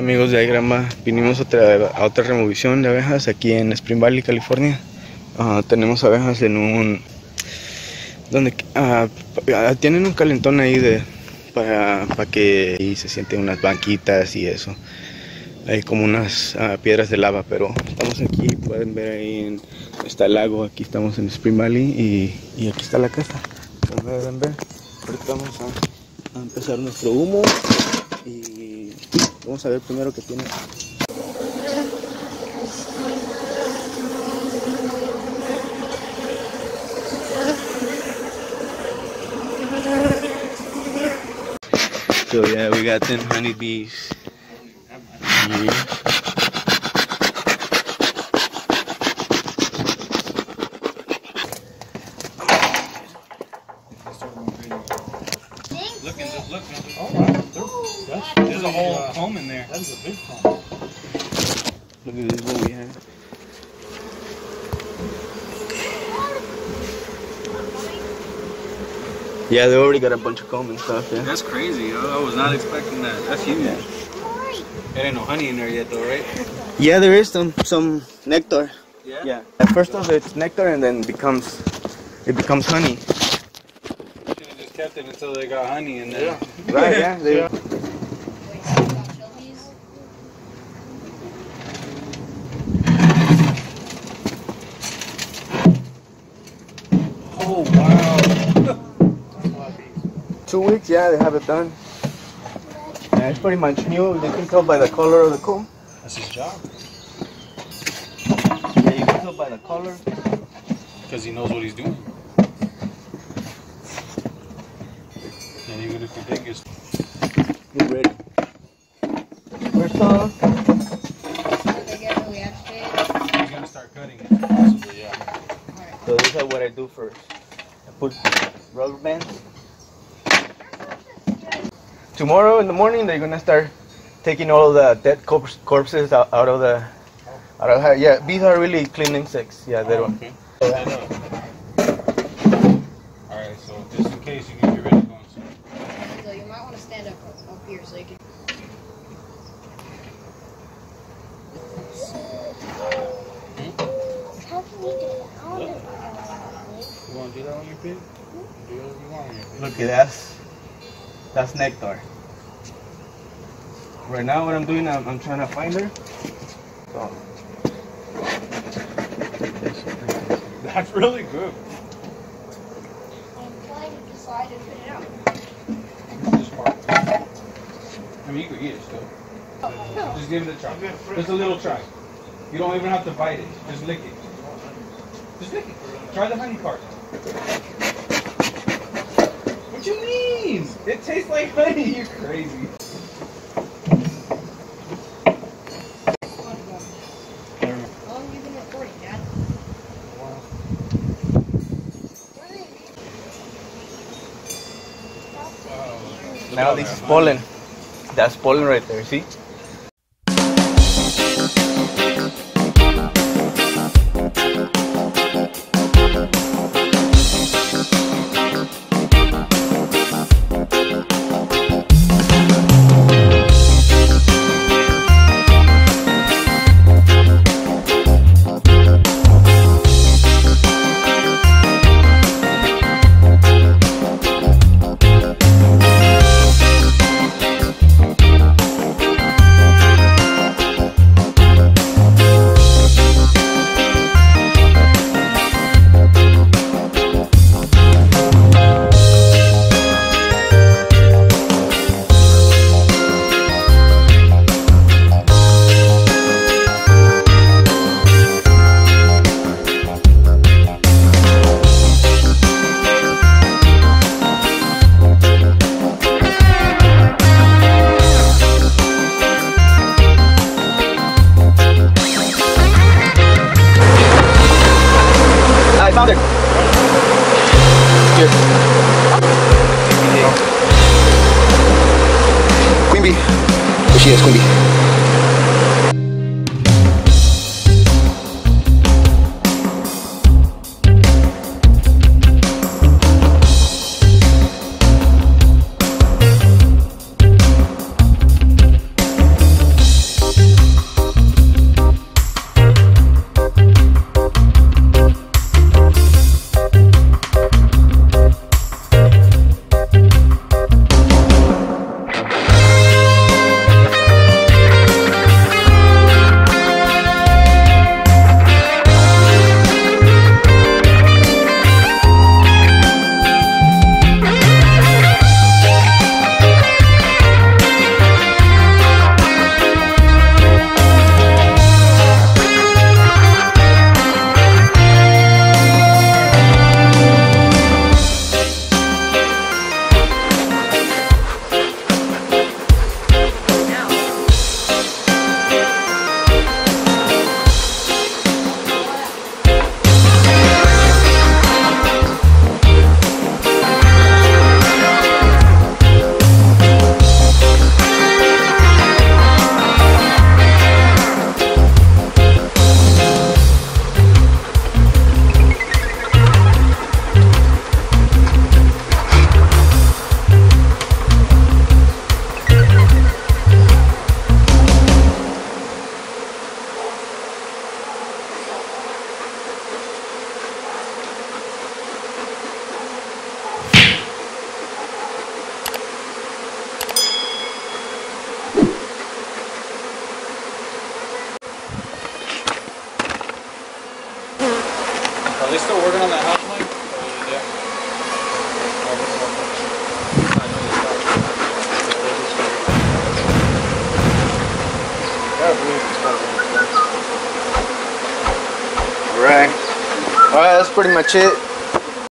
Amigos de iGrama, vinimos a otra removición de abejas aquí en Spring Valley, California. Tenemos abejas en un... donde tienen un calentón ahí para que ahí se sienten unas banquitas y eso. Hay como unas piedras de lava, pero estamos aquí, pueden ver ahí está el lago, aquí estamos en Spring Valley y aquí está la casa. Como pueden ver, ahorita vamos a empezar nuestro humo y vamos a ver primero qué tiene. So yeah, we got 10 honeybees. Yeah. Look. Oh, wow. There's a whole comb in there. That's a big comb. Look at this, what we have. Yeah, they already got a bunch of comb and stuff, yeah. That's crazy, yo. I was not expecting that. That's huge. Yeah. There ain't no honey in there yet, though, right? Yeah, there is some nectar. Yeah? Yeah. At first off, it's nectar and then it becomes honey. Should have just kept it until they got honey in there. Yeah. Right, yeah. Yeah. Oh, wow. 2 weeks, yeah, they have it done. Yeah, it's pretty much new. You can tell by the color of the comb. That's his job. Yeah, you can tell by the color. Because he knows what he's doing. And even if he think it's... Get ready. First off, He's going to start cutting it, possibly, yeah. so this is what I do first. I put rubber bands. Tomorrow in the morning, they're gonna start taking all of the dead corpses out of the. Yeah, bees are really clean insects. Yeah, they don't. Okay. Alright, so just in case you can get ready going soon. So you might want to stand up here so you can. How can we do that? I want to do You want to do that on your pig? Do whatever you want on your pig. Look at that's nectar. Right now, what I'm doing, I'm trying to find her. So. That's really good. I'm trying to decide to put it out. This part. I mean, you could eat it still. Just give it a try. Just a little try. You don't even have to bite it. Just lick it. Just lick it. Try the honey part. What you mean? It tastes like honey. You're crazy. How long have you been recording, Dad? Now this is pollen. That's pollen right there. See? I found her. Here. Queen bee. There she is, queen bee. pretty much it.